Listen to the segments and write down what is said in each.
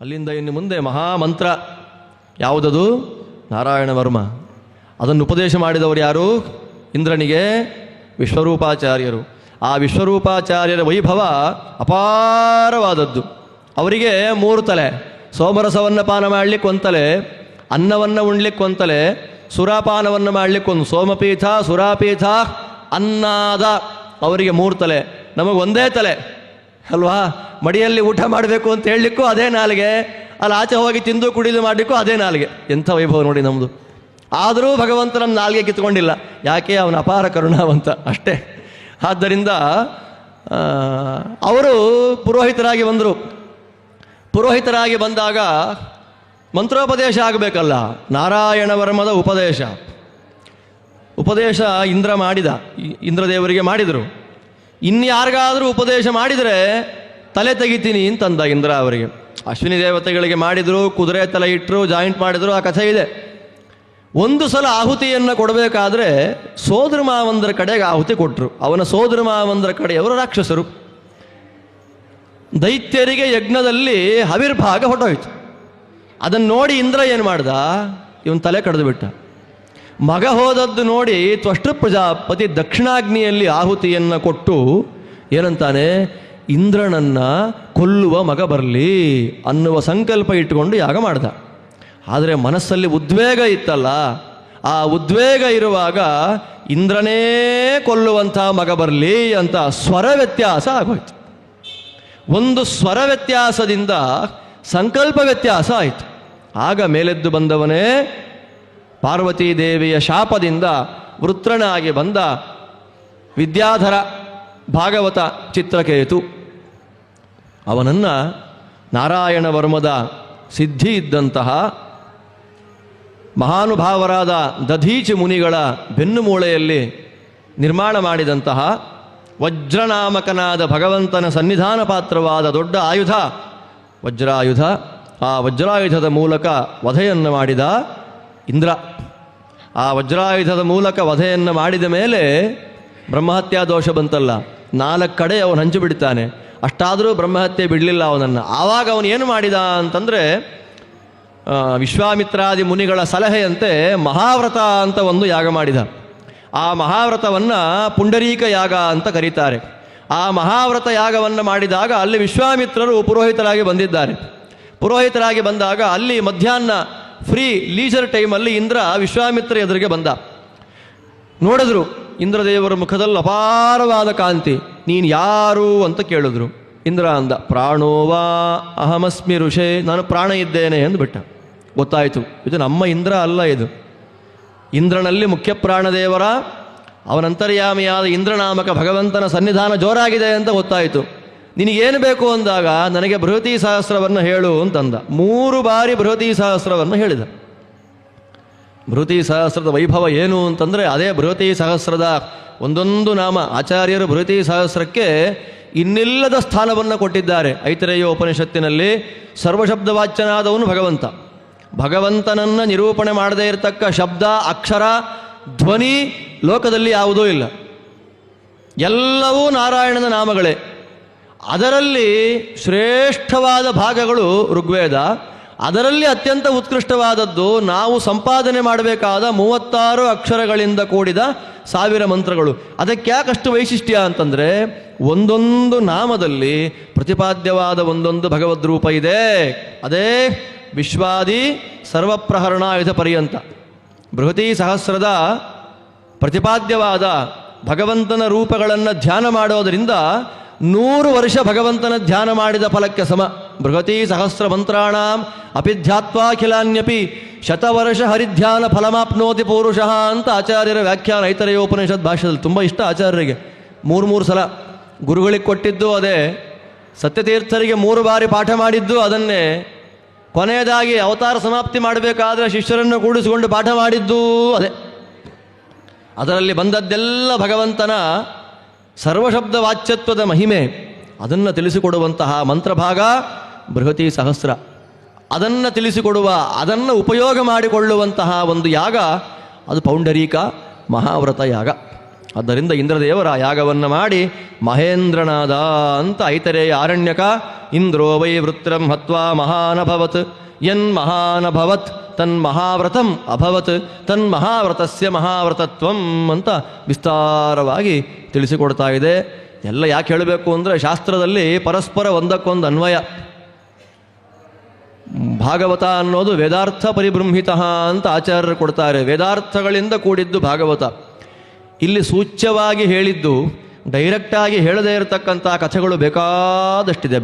ಅಲ್ಲಿಂದ ಇನ್ನು ಮುಂದೆ ಮಹಾಮಂತ್ರ ಯಾವುದದು? ನಾರಾಯಣ ವರ್ಮ. ಅದನ್ನು ಉಪದೇಶ ಮಾಡಿದವರು ಯಾರು? ಇಂದ್ರನಿಗೆ ವಿಶ್ವರೂಪಾಚಾರ್ಯರು. ಆ ವಿಶ್ವರೂಪಾಚಾರ್ಯರ ವೈಭವ ಅಪಾರವಾದದ್ದು. ಅವರಿಗೆ 3 ತಲೆ. ಸೋಮರಸವನ್ನು ಪಾನ ಮಾಡಲಿಕ್ಕೆ 1 ತಲೆ, ಅನ್ನವನ್ನು ಉಣ್ಲಿಕ್ಕೆ 1 ತಲೆ, ಸುರಾಪಾನವನ್ನು ಮಾಡಲಿಕ್ಕೆ 1. ಸೋಮಪೀಠ, ಸುರಾಪೀಠ, ಅನ್ನಾದ ಅವರಿಗೆ 3 ತಲೆ. ನಮಗೆ 1 ತಲೆ ಅಲ್ವಾ? ಮಡಿಯಲ್ಲಿ ಊಟ ಮಾಡಬೇಕು ಅಂತ ಹೇಳಲಿಕ್ಕೂ ಅದೇ ನಾಲಿಗೆ, ಅಲ್ಲಿ ಆಚೆ ಹೋಗಿ ತಿಂದು ಕುಡಿದು ಮಾಡಲಿಕ್ಕೂ ಅದೇ ನಾಲಿಗೆ. ಎಂಥ ವೈಭವ ನೋಡಿ ನಮ್ಮದು. ಆದರೂ ಭಗವಂತ ನಮ್ಮ ನಾಲಿಗೆ ಕಿತ್ಕೊಂಡಿಲ್ಲ. ಯಾಕೆ? ಅವನ ಅಪಾರ ಕರುಣಾವಂತ ಅಷ್ಟೇ. ಆದ್ದರಿಂದ ಅವರು ಪುರೋಹಿತರಾಗಿ ಬಂದರು. ಪುರೋಹಿತರಾಗಿ ಬಂದಾಗ ಮಂತ್ರೋಪದೇಶ ಆಗಬೇಕಲ್ಲ. ನಾರಾಯಣ ವರ್ಮದ ಉಪದೇಶ ಇಂದ್ರ ಮಾಡಿದ, ಇಂದ್ರದೇವರಿಗೆ ಮಾಡಿದರು. ಇನ್ಯಾರಿಗಾದರೂ ಉಪದೇಶ ಮಾಡಿದರೆ ತಲೆ ತೆಗಿತೀನಿ ಅಂತಂದ ಇಂದ್ರ ಅವರಿಗೆ. ಅಶ್ವಿನಿ ದೇವತೆಗಳಿಗೆ ಮಾಡಿದರು, ಕುದುರೆ ತಲೆ ಇಟ್ಟರು, ಜಾಯಿಂಟ್ ಮಾಡಿದರು, ಆ ಕಥೆ ಇದೆ. ಒಂದು ಸಲ ಆಹುತಿಯನ್ನು ಕೊಡಬೇಕಾದ್ರೆ ಸೋದರ ಮಾವಂದರ ಕಡೆಗೆ ಆಹುತಿ ಕೊಟ್ಟರು. ಅವನ ಸೋದರ ಮಾವಂದರ ಕಡೆಯವರು ರಾಕ್ಷಸರು. ದೈತ್ಯರಿಗೆ ಯಜ್ಞದಲ್ಲಿ ಹವಿರ್ಭಾಗ ಹೊಟ್ಟೋಯ್ತು. ಅದನ್ನು ನೋಡಿ ಇಂದ್ರ ಏನು ಮಾಡ್ದ? ಇವನ್ ತಲೆ ಕಡಿದು ಬಿಟ್ಟ. ಮಗ ಹೋದದ್ದು ನೋಡಿ ತ್ವಷ್ಟೃ ಪ್ರಜಾಪತಿ ದಕ್ಷಿಣಾಗ್ನಿಯಲ್ಲಿ ಆಹುತಿಯನ್ನು ಕೊಟ್ಟು ಏನಂತಾನೆ? ಇಂದ್ರನನ್ನು ಕೊಲ್ಲುವ ಮಗ ಬರಲಿ ಅನ್ನುವ ಸಂಕಲ್ಪ ಇಟ್ಟುಕೊಂಡು ಯಾಗ ಮಾಡ್ದ. ಆದರೆ ಮನಸ್ಸಲ್ಲಿ ಉದ್ವೇಗ ಇತ್ತಲ್ಲ, ಆ ಉದ್ವೇಗ ಇರುವಾಗ ಇಂದ್ರನೇ ಕೊಲ್ಲುವಂಥ ಮಗ ಬರಲಿ ಅಂತ ಸ್ವರ ವ್ಯತ್ಯಾಸ ಆಗೋಯ್ತು. ಒಂದು ಸ್ವರ ವ್ಯತ್ಯಾಸದಿಂದ ಸಂಕಲ್ಪ ವ್ಯತ್ಯಾಸ ಆಯಿತು. ಆಗ ಮೇಲೆದ್ದು ಬಂದವನೇ ಪಾರ್ವತೀ ದೇವಿಯ ಶಾಪದಿಂದ ವೃತ್ರನಾಗಿ ಬಂದ ವಿದ್ಯಾಧರ ಭಾಗವತ ಚಿತ್ರಕೇತು. ಅವನನ್ನು ನಾರಾಯಣ ವರ್ಮದ ಸಿದ್ಧಿ ಇದ್ದಂತಹ ಮಹಾನುಭಾವರಾದ ದಧೀಚಿ ಮುನಿಗಳ ಬೆನ್ನುಮೂಳೆಯಲ್ಲಿ ನಿರ್ಮಾಣ ಮಾಡಿದಂತಹ ವಜ್ರನಾಮಕನಾದ ಭಗವಂತನ ಸನ್ನಿಧಾನ ಪಾತ್ರವಾದ ದೊಡ್ಡ ಆಯುಧ ವಜ್ರಾಯುಧ. ಆ ವಜ್ರಾಯುಧದ ಮೂಲಕ ವಧೆಯನ್ನು ಮಾಡಿದ ಇಂದ್ರ. ಆ ವಜ್ರಾಯುಧದ ಮೂಲಕ ವಧೆಯನ್ನು ಮಾಡಿದ ಮೇಲೆ ಬ್ರಹ್ಮಹತ್ಯಾ ದೋಷ ಬಂತಲ್ಲ, 4 ಕಡೆ ಅವನು ಹಂಚು ಬಿಡ್ತಾನೆ. ಅಷ್ಟಾದರೂ ಬ್ರಹ್ಮಹತ್ಯೆ ಬಿಡಲಿಲ್ಲ ಅವನನ್ನು. ಆವಾಗ ಅವನು ಏನು ಮಾಡಿದ ಅಂತಂದರೆ, ವಿಶ್ವಾಮಿತ್ರಾದಿ ಮುನಿಗಳ ಸಲಹೆಯಂತೆ ಮಹಾವ್ರತ ಅಂತ ಒಂದು ಯಾಗ ಮಾಡಿದ. ಆ ಮಹಾವ್ರತವನ್ನು ಪುಂಡರೀಕ ಯಾಗ ಅಂತ ಕರೀತಾರೆ. ಆ ಮಹಾವ್ರತ ಯಾಗವನ್ನು ಮಾಡಿದಾಗ ಅಲ್ಲಿ ವಿಶ್ವಾಮಿತ್ರರು ಪುರೋಹಿತರಾಗಿ ಬಂದಿದ್ದಾರೆ. ಪುರೋಹಿತರಾಗಿ ಬಂದಾಗ ಅಲ್ಲಿ ಮಧ್ಯಾಹ್ನ ಫ್ರೀ ಲೀಜರ್ ಟೈಮಲ್ಲಿ ಇಂದ್ರ ವಿಶ್ವಾಮಿತ್ರ ಎದುರಿಗೆ ಬಂದ. ನೋಡಿದ್ರು ಇಂದ್ರದೇವರ ಮುಖದಲ್ಲಿ ಅಪಾರವಾದ ಕಾಂತಿ. ನೀನು ಯಾರು ಅಂತ ಕೇಳಿದ್ರು. ಇಂದ್ರ ಅಂದ, ಪ್ರಾಣೋವಾ ಅಹಮಸ್ಮಿ ಋಷೇ, ನಾನು ಪ್ರಾಣ ಇದ್ದೇನೆ ಅಂದುಬಿಟ್ಟ. ಗೊತ್ತಾಯಿತು, ಇದು ನಮ್ಮ ಇಂದ್ರ ಅಲ್ಲ, ಇದು ಇಂದ್ರನಲ್ಲಿ ಮುಖ್ಯ ಪ್ರಾಣದೇವರ ಅವನಂತರ್ಯಾಮಿಯಾದ ಇಂದ್ರನಾಮಕ ಭಗವಂತನ ಸನ್ನಿಧಾನ ಜೋರಾಗಿದೆ ಅಂತ ಗೊತ್ತಾಯಿತು. ನಿನಗೇನು ಬೇಕು ಅಂದಾಗ ನನಗೆ ಬೃಹತಿ ಸಹಸ್ರವನ್ನು ಹೇಳು ಅಂತಂದ. 3 ಬಾರಿ ಬೃಹತಿ ಸಹಸ್ರವನ್ನು ಹೇಳಿದ. ಬೃಹತಿ ಸಹಸ್ರದ ವೈಭವ ಏನು ಅಂತಂದರೆ, ಅದೇ ಬೃಹತಿ ಸಹಸ್ರದ ಒಂದೊಂದು ನಾಮ. ಆಚಾರ್ಯರು ಬೃಹತಿ ಸಹಸ್ರಕ್ಕೆ ಇನ್ನಿಲ್ಲದ ಸ್ಥಾನವನ್ನು ಕೊಟ್ಟಿದ್ದಾರೆ. ಐತರೇಯ ಉಪನಿಷತ್ತಿನಲ್ಲಿ ಸರ್ವಶಬ್ದವಾಚ್ಯನಾದವನು ಭಗವಂತ. ಭಗವಂತನನ್ನು ನಿರೂಪಣೆ ಮಾಡದೇ ಇರತಕ್ಕ ಶಬ್ದ, ಅಕ್ಷರ, ಧ್ವನಿ ಲೋಕದಲ್ಲಿ ಯಾವುದೂ ಇಲ್ಲ. ಎಲ್ಲವೂ ನಾರಾಯಣನ ನಾಮಗಳೇ. ಅದರಲ್ಲಿ ಶ್ರೇಷ್ಠವಾದ ಭಾಗಗಳು ಋಗ್ವೇದ. ಅದರಲ್ಲಿ ಅತ್ಯಂತ ಉತ್ಕೃಷ್ಟವಾದದ್ದು ನಾವು ಸಂಪಾದನೆ ಮಾಡಬೇಕಾದ 36 ಅಕ್ಷರಗಳಿಂದ ಕೂಡಿದ 1000 ಮಂತ್ರಗಳು. ಅದಕ್ಕೆ ಯಾಕಷ್ಟು ವೈಶಿಷ್ಟ್ಯ ಅಂತಂದರೆ, ಒಂದೊಂದು ನಾಮದಲ್ಲಿ ಪ್ರತಿಪಾದ್ಯವಾದ ಒಂದೊಂದು ಭಗವದ್ರೂಪ ಇದೆ. ಅದೇ ವಿಶ್ವಾದಿ ಸರ್ವಪ್ರಹರಣಾಯುಧ ಪರ್ಯಂತ. ಬೃಹತಿ ಸಹಸ್ರದ ಪ್ರತಿಪಾದ್ಯವಾದ ಭಗವಂತನ ರೂಪಗಳನ್ನು ಧ್ಯಾನ ಮಾಡೋದರಿಂದ 100 ವರ್ಷ ಭಗವಂತನ ಧ್ಯಾನ ಮಾಡಿದ ಫಲಕ್ಕೆ ಸಮ. ಬೃಹತಿ ಸಹಸ್ರ ಮಂತ್ರಾಣಾಂ ಅಪಿಧ್ಯಾತ್ವಾಖಿಲಾನ್ಯಪಿ ಶತವರ್ಷ ಹರಿಧ್ಯಾನ ಫಲಮಾಪ್ನೋತಿ ಪೌರುಷಃ ಅಂತ ಆಚಾರ್ಯರ ವ್ಯಾಖ್ಯಾನ ಐತರೇಯೋಪನಿಷತ್ ಭಾಷೆಯಲ್ಲಿ. ತುಂಬ ಇಷ್ಟ ಆಚಾರ್ಯರಿಗೆ. 3 ಸಲ ಗುರುಗಳಿಗೆ ಕೊಟ್ಟಿದ್ದು ಅದೇ, ಸತ್ಯತೀರ್ಥರಿಗೆ 3 ಬಾರಿ ಪಾಠ ಮಾಡಿದ್ದು ಅದನ್ನೇ, ಕೊನೆಯದಾಗಿ ಅವತಾರ ಸಮಾಪ್ತಿ ಮಾಡಬೇಕಾದ್ರೆ ಶಿಷ್ಯರನ್ನು ಕೂಡಿಸಿಕೊಂಡು ಪಾಠ ಮಾಡಿದ್ದು ಅದೇ. ಅದರಲ್ಲಿ ಬಂದದ್ದೆಲ್ಲ ಭಗವಂತನ ಸರ್ವಶಬ್ದ ವಾಚ್ಯತ್ವದ ಮಹಿಮೆ. ಅದನ್ನು ತಿಳಿಸಿಕೊಡುವಂತಹ ಮಂತ್ರಭಾಗ ಬೃಹತಿ ಸಹಸ್ರ. ಅದನ್ನು ತಿಳಿಸಿಕೊಡುವ, ಅದನ್ನು ಉಪಯೋಗ ಮಾಡಿಕೊಳ್ಳುವಂತಹ ಒಂದು ಯಾಗ ಅದು ಪೌಂಡರೀಕ ಮಹಾವ್ರತ ಯಾಗ. ಆದ್ದರಿಂದ ಇಂದ್ರದೇವರ ಯಾಗವನ್ನು ಮಾಡಿ ಮಹೇಂದ್ರನಾದ ಅಂತ ಐತರೇಯ ಆರಣ್ಯಕ. ಇಂದ್ರೋ ವೈ ವೃತ್ರಂ ಹತ್ವಾ ಮಹಾನಭವತ್ ಯನ್ಮಹಾನಭವತ್ ತನ್ಮಹಾವ್ರತಂ ಅಭವತ್ ತನ್ಮಹಾವ್ರತಸ್ಯ ಮಹಾವ್ರತತ್ವಂ ಅಂತ ವಿಸ್ತಾರವಾಗಿ ತಿಳಿಸಿಕೊಡ್ತಾ ಇದೆ. ಎಲ್ಲ ಯಾಕೆ ಹೇಳಬೇಕು ಅಂದರೆ ಶಾಸ್ತ್ರದಲ್ಲಿ ಪರಸ್ಪರ ಒಂದಕ್ಕೊಂದು ಅನ್ವಯ. ಭಾಗವತ ಅನ್ನೋದು ವೇದಾರ್ಥ ಪರಿಬೃಂಹಿತ ಅಂತ ಆಚಾರ್ಯರು ಕೊಡ್ತಾರೆ. ವೇದಾರ್ಥಗಳಿಂದ ಕೂಡಿದ್ದು ಭಾಗವತ. ಇಲ್ಲಿ ಸೂಚ್ಯವಾಗಿ ಹೇಳಿದ್ದು, ಡೈರೆಕ್ಟಾಗಿ ಹೇಳದೇ ಇರತಕ್ಕಂಥ ಕಥೆಗಳು ಬೇಕಾದಷ್ಟಿದೆ.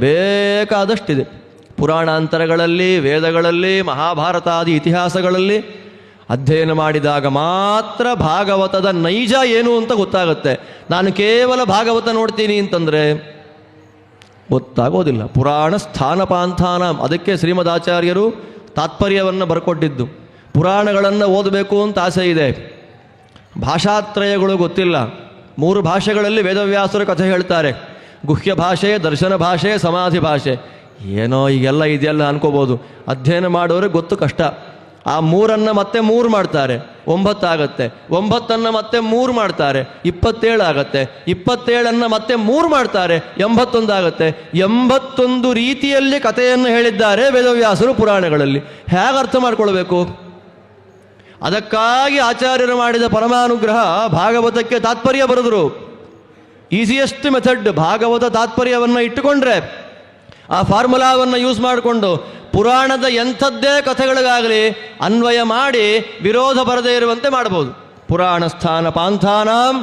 ಪುರಾಣಾಂತರಗಳಲ್ಲಿ, ವೇದಗಳಲ್ಲಿ, ಮಹಾಭಾರತಾದಿ ಇತಿಹಾಸಗಳಲ್ಲಿ ಅಧ್ಯಯನ ಮಾಡಿದಾಗ ಮಾತ್ರ ಭಾಗವತದ ನೈಜ ಏನು ಅಂತ ಗೊತ್ತಾಗುತ್ತೆ. ನಾನು ಕೇವಲ ಭಾಗವತ ನೋಡ್ತೀನಿ ಅಂತಂದರೆ ಗೊತ್ತಾಗೋದಿಲ್ಲ. ಪುರಾಣ ಸ್ಥಾನಪಾಂಥಾನ, ಅದಕ್ಕೆ ಶ್ರೀಮದಾಚಾರ್ಯರು ತಾತ್ಪರ್ಯವನ್ನು ಬರ್ಕೊಟ್ಟಿದ್ದು. ಪುರಾಣಗಳನ್ನು ಓದಬೇಕು ಅಂತ ಆಸೆ ಇದೆ, ಭಾಷಾತ್ರಯಗಳು ಗೊತ್ತಿಲ್ಲ. 3 ಭಾಷೆಗಳಲ್ಲಿ ವೇದವ್ಯಾಸರು ಕಥೆ ಹೇಳ್ತಾರೆ. ಗುಹ್ಯ ಭಾಷೆ, ದರ್ಶನ ಭಾಷೆ, ಸಮಾಧಿ ಭಾಷೆ. ಏನೋ ಈಗೆಲ್ಲ ಇದೆಲ್ಲ ಅನ್ಕೋಬೋದು. ಅಧ್ಯಯನ ಮಾಡೋರಿಗೆ ಗೊತ್ತು ಕಷ್ಟ. ಆ 3 ಮತ್ತೆ 3 ಮಾಡ್ತಾರೆ, 9 ಆಗತ್ತೆ. 9 ಮತ್ತೆ 3 ಮಾಡ್ತಾರೆ, 27 ಆಗತ್ತೆ. 27 ಮತ್ತೆ 3 ಮಾಡ್ತಾರೆ, 81 ಆಗತ್ತೆ. 81 ರೀತಿಯಲ್ಲಿ ಕಥೆಯನ್ನು ಹೇಳಿದ್ದಾರೆ ವೇದವ್ಯಾಸರು ಪುರಾಣಗಳಲ್ಲಿ. ಹೇಗೆ ಅರ್ಥ ಮಾಡ್ಕೊಳ್ಬೇಕು? ಅದಕ್ಕಾಗಿ ಆಚಾರ್ಯರು ಮಾಡಿದ ಪರಮಾನುಗ್ರಹ ಭಾಗವತಕ್ಕೆ ತಾತ್ಪರ್ಯ ಬರೆದರು. ಈಸಿಯೆಸ್ಟ್ ಮೆಥಡ್ ಭಾಗವತ ತಾತ್ಪರ್ಯವನ್ನು ಇಟ್ಟುಕೊಂಡ್ರೆ, ಆ ಫಾರ್ಮುಲಾವನ್ನು ಯೂಸ್ ಮಾಡಿಕೊಂಡು ಪುರಾಣದ ಎಂಥದ್ದೇ ಕಥೆಗಳಿಗಾಗಲಿ ಅನ್ವಯ ಮಾಡಿ ವಿರೋಧ ಬರದೇ ಇರುವಂತೆ ಮಾಡಬಹುದು. ಪುರಾಣ ಸ್ಥಾನ ಪಾಂಥಾನಾಂ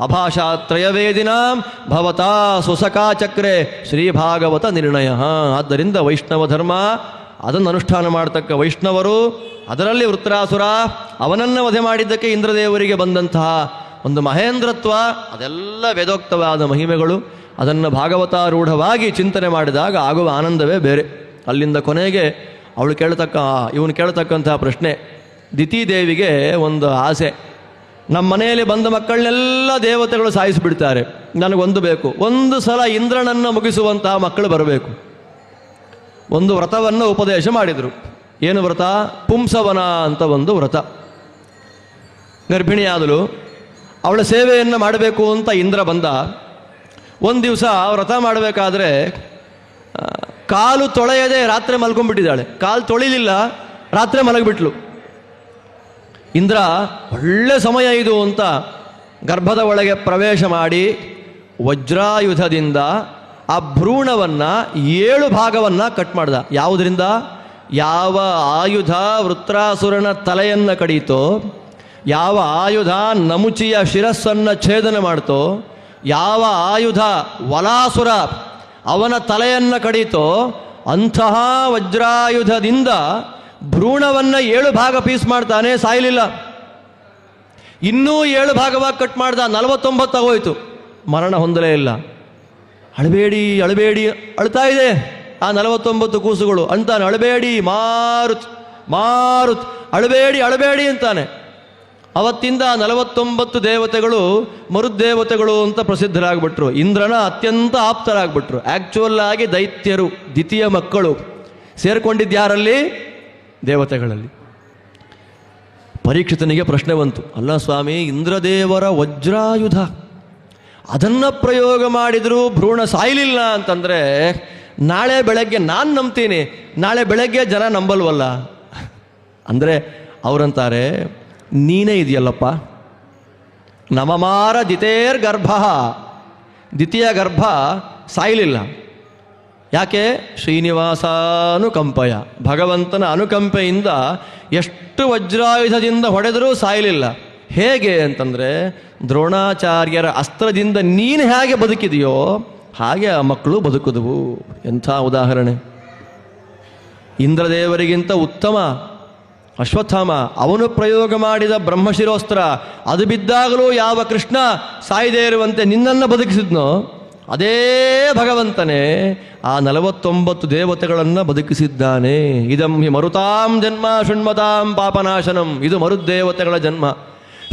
ಅಭಾಷಾತ್ರಯವೇದಿನಾಂ ಭವತಾ ಸುಸಕಾಚಕ್ರೆ ಶ್ರೀಭಾಗವತ ನಿರ್ಣಯ. ಆದ್ದರಿಂದ ವೈಷ್ಣವ ಧರ್ಮ, ಅದನ್ನು ಅನುಷ್ಠಾನ ಮಾಡತಕ್ಕ ವೈಷ್ಣವರು, ಅದರಲ್ಲಿ ವೃತ್ರಾಸುರ ಅವನನ್ನು ವಧೆ ಮಾಡಿದ್ದಕ್ಕೆ ಇಂದ್ರದೇವರಿಗೆ ಬಂದಂತಹ ಒಂದು ಮಹೇಂದ್ರತ್ವ, ಅದೆಲ್ಲ ವೇದೋಕ್ತವಾದ ಮಹಿಮೆಗಳು. ಅದನ್ನು ಭಾಗವತಾರೂಢವಾಗಿ ಚಿಂತನೆ ಮಾಡಿದಾಗ ಆಗುವ ಆನಂದವೇ ಬೇರೆ. ಅಲ್ಲಿಂದ ಕೊನೆಗೆ ಇವನು ಕೇಳತಕ್ಕಂತಹ ಪ್ರಶ್ನೆ, ದಿತಿದೇವಿಗೆ ಒಂದು ಆಸೆ. ನಮ್ಮ ಮನೆಯಲ್ಲಿ ಬಂದ ಮಕ್ಕಳನ್ನೆಲ್ಲ ದೇವತೆಗಳು ಸಾಯಿಸಿಬಿಡ್ತಾರೆ, ನನಗೊಂದು ಬೇಕು, ಒಂದು ಸಲ ಇಂದ್ರನನ್ನು ಮುಗಿಸುವಂತಹ ಮಕ್ಕಳು ಬರಬೇಕು. ಒಂದು ವ್ರತವನ್ನು ಉಪದೇಶ ಮಾಡಿದರು. ಏನು ವ್ರತ? ಪುಂಸವನ ಅಂತ ಒಂದು ವ್ರತ. ಗರ್ಭಿಣಿಯಾದಳು, ಅವಳ ಸೇವೆಯನ್ನು ಮಾಡಬೇಕು ಅಂತ ಇಂದ್ರ ಬಂದ. ಒಂದು ದಿವಸ ವ್ರತ ಮಾಡಬೇಕಾದ್ರೆ ಕಾಲು ತೊಳೆಯದೆ ರಾತ್ರಿ ಮಲ್ಕೊಂಡ್ಬಿಟ್ಟಿದ್ದಾಳೆ. ಕಾಲು ತೊಳಿಲಿಲ್ಲ, ರಾತ್ರಿ ಮಲಗಿಬಿಟ್ಲು. ಇಂದ್ರ ಒಳ್ಳೆ ಸಮಯ ಇದು ಅಂತ ಗರ್ಭದ ಒಳಗೆ ಪ್ರವೇಶ ಮಾಡಿ ವಜ್ರಾಯುಧದಿಂದ ಆ ಭ್ರೂಣವನ್ನು 7 ಭಾಗವನ್ನು ಕಟ್ ಮಾಡ್ದ. ಯಾವುದರಿಂದ? ಯಾವ ಆಯುಧ ವೃತ್ರಾಸುರನ ತಲೆಯನ್ನು ಕಡೀತೋ, ಯಾವ ಆಯುಧ ನಮುಚಿಯ ಶಿರಸ್ಸನ್ನು ಛೇದನ ಮಾಡ್ತೋ, ಯಾವ ಆಯುಧ ವಲಾಸುರ ಅವನ ತಲೆಯನ್ನು ಕಡೀತೋ, ಅಂತಹ ವಜ್ರಾಯುಧದಿಂದ ಭ್ರೂಣವನ್ನು 7 ಭಾಗ ಪೀಸ್ ಮಾಡ್ತಾನೆ, ಸಾಯಲಿಲ್ಲ. ಇನ್ನೂ 7 ಭಾಗವಾಗಿ ಕಟ್ ಮಾಡ್ದ, 49 ಆಗೋಯ್ತು, ಮರಣ ಹೊಂದಲೇ ಇಲ್ಲ. ಅಳಬೇಡಿ ಅಳಬೇಡಿ ಅಳ್ತಾ ಇದೆ ಆ 49 ಕೂಸುಗಳು. ಅಂತಾನೆ, ಅಳಬೇಡಿ ಮಾರುತ್ ಮಾರುತ್, ಅಳಬೇಡಿ ಅಳಬೇಡಿ ಅಂತಾನೆ. ಅವತ್ತಿಂದ 49 ದೇವತೆಗಳು ಮರುದೇವತೆಗಳು ಅಂತ ಪ್ರಸಿದ್ಧರಾಗ್ಬಿಟ್ರು. ಇಂದ್ರನ ಅತ್ಯಂತ ಆಪ್ತರಾಗ್ಬಿಟ್ರು. ಆ್ಯಕ್ಚುಯಲ್ ಆಗಿ ದೈತ್ಯರು, ದ್ವಿತೀಯ ಮಕ್ಕಳು ಸೇರ್ಕೊಂಡಿದ್ಯಾರಲ್ಲಿ? ದೇವತೆಗಳಲ್ಲಿ. ಪರೀಕ್ಷಿತನಿಗೆ ಪ್ರಶ್ನೆ ಬಂತು, ಅಲ್ಲ ಸ್ವಾಮಿ, ಇಂದ್ರದೇವರ ವಜ್ರಾಯುಧ ಅದನ್ನು ಪ್ರಯೋಗ ಮಾಡಿದರೂ ಭ್ರೂಣ ಸಾಯಲಿಲ್ಲ ಅಂತಂದರೆ, ನಾಳೆ ಬೆಳಗ್ಗೆ ನಾನು ನಂಬ್ತೀನಿ, ನಾಳೆ ಬೆಳಗ್ಗೆ ಜನ ನಂಬಲ್ವಲ್ಲ ಅಂದರೆ ಅವರಂತಾರೆ, ನೀನೇ ಇದೆಯಲ್ಲಪ್ಪ, ನಮಮಾರ ದಿತೇರ್ ಗರ್ಭ, ದ್ವಿತೀಯ ಗರ್ಭ ಸಾಯಲಿಲ್ಲ. ಯಾಕೆ? ಶ್ರೀನಿವಾಸಾನುಕಂಪಯ, ಭಗವಂತನ ಅನುಕಂಪೆಯಿಂದ ಎಷ್ಟು ವಜ್ರಾಯುಧದಿಂದ ಹೊಡೆದರೂ ಸಾಯಲಿಲ್ಲ. ಹೇಗೆ ಅಂತಂದರೆ, ದ್ರೋಣಾಚಾರ್ಯರ ಅಸ್ತ್ರದಿಂದ ನೀನು ಹೇಗೆ ಬದುಕಿದೆಯೋ ಹಾಗೆ ಆ ಮಕ್ಕಳು ಬದುಕಿದವು. ಎಂಥ ಉದಾಹರಣೆ! ಇಂದ್ರದೇವರಿಗಿಂತ ಉತ್ತಮ ಅಶ್ವತ್ಥಾಮ, ಅವನು ಪ್ರಯೋಗ ಮಾಡಿದ ಬ್ರಹ್ಮಶಿರೋಸ್ತ್ರ ಅದು ಬಿದ್ದಾಗಲೂ ಯಾವ ಕೃಷ್ಣ ಸಾಯದೇ ಇರುವಂತೆ ನಿನ್ನನ್ನು ಬದುಕಿಸಿದ್ನೋ ಅದೇ ಭಗವಂತನೇ ಆ 49 ದೇವತೆಗಳನ್ನು ಬದುಕಿಸಿದ್ದಾನೆ. ಇದಂ ಹಿ ಮರುತಾಂ ಜನ್ಮ ಶೃಣ್ಮತಾಂ ಪಾಪನಾಶನಂ. ಇದು ಮರುದೇವತೆಗಳ ಜನ್ಮ.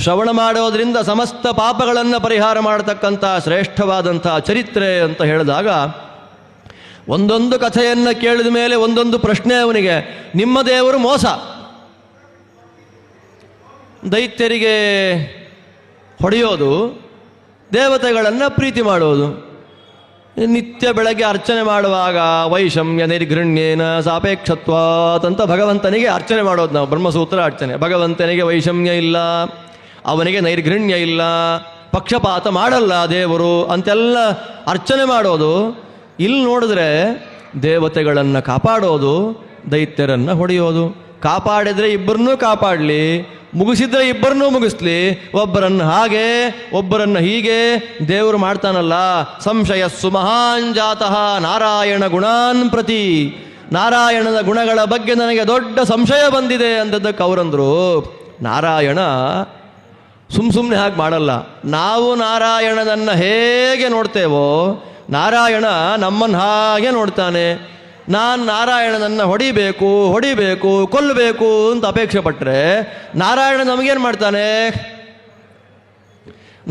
ಶ್ರವಣ ಮಾಡೋದ್ರಿಂದ ಸಮಸ್ತ ಪಾಪಗಳನ್ನು ಪರಿಹಾರ ಮಾಡತಕ್ಕಂಥ ಶ್ರೇಷ್ಠವಾದಂಥ ಚರಿತ್ರೆ ಅಂತ ಹೇಳಿದಾಗ, ಒಂದೊಂದು ಕಥೆಯನ್ನು ಕೇಳಿದ ಮೇಲೆ ಒಂದೊಂದು ಪ್ರಶ್ನೆ ಅವನಿಗೆ. ನಿಮ್ಮ ದೇವರು ಮೋಸ, ದೈತ್ಯರಿಗೆ ಹೊಡೆಯೋದು, ದೇವತೆಗಳನ್ನು ಪ್ರೀತಿ ಮಾಡೋದು. ನಿತ್ಯ ಬೆಳಗ್ಗೆ ಅರ್ಚನೆ ಮಾಡುವಾಗ ವೈಷಮ್ಯ ನಿರ್ಘೃಣ್ಯೇನ ಸಾಪೇಕ್ಷತ್ವಾತ್ ಅಂತ ಭಗವಂತನಿಗೆ ಅರ್ಚನೆ ಮಾಡೋದು ನಾವು. ಬ್ರಹ್ಮಸೂತ್ರ ಅರ್ಚನೆ. ಭಗವಂತನಿಗೆ ವೈಷಮ್ಯ ಇಲ್ಲ, ಅವನಿಗೆ ನೈರ್ಘೃಣ್ಯ ಇಲ್ಲ, ಪಕ್ಷಪಾತ ಮಾಡಲ್ಲ ದೇವರು ಅಂತೆಲ್ಲ ಅರ್ಚನೆ ಮಾಡೋದು. ಇಲ್ಲಿ ನೋಡಿದ್ರೆ ದೇವತೆಗಳನ್ನು ಕಾಪಾಡೋದು, ದೈತ್ಯರನ್ನು ಹೊಡೆಯೋದು. ಕಾಪಾಡಿದರೆ ಇಬ್ಬರನ್ನೂ ಕಾಪಾಡಲಿ, ಮುಗಿಸಿದ್ರೆ ಇಬ್ಬರನ್ನೂ ಮುಗಿಸ್ಲಿ. ಒಬ್ಬರನ್ನು ಹಾಗೆ ಒಬ್ಬರನ್ನು ಹೀಗೆ ದೇವರು ಮಾಡ್ತಾನಲ್ಲ. ಸಂಶಯಸ್ಸು ಮಹಾನ್ ಜಾತಃ ನಾರಾಯಣ ಗುಣಾನ್ ಪ್ರತಿ. ನಾರಾಯಣದ ಗುಣಗಳ ಬಗ್ಗೆ ನನಗೆ ದೊಡ್ಡ ಸಂಶಯ ಬಂದಿದೆ ಅಂದದ್ದಕ್ಕೆ ಅವರಂದರು, ನಾರಾಯಣ ಸುಮ್ಮನೆ ಹಾಗೆ ಮಾಡಲ್ಲ. ನಾವು ನಾರಾಯಣನನ್ನು ಹೇಗೆ ನೋಡ್ತೇವೋ ನಾರಾಯಣ ನಮ್ಮನ್ನು ಹಾಗೆ ನೋಡ್ತಾನೆ. ನಾನು ನಾರಾಯಣನನ್ನು ಹೊಡಿಬೇಕು ಕೊಲ್ಲಬೇಕು ಅಂತ ಅಪೇಕ್ಷೆ ಪಟ್ಟರೆ ನಾರಾಯಣ ನಮಗೇನು ಮಾಡ್ತಾನೆ?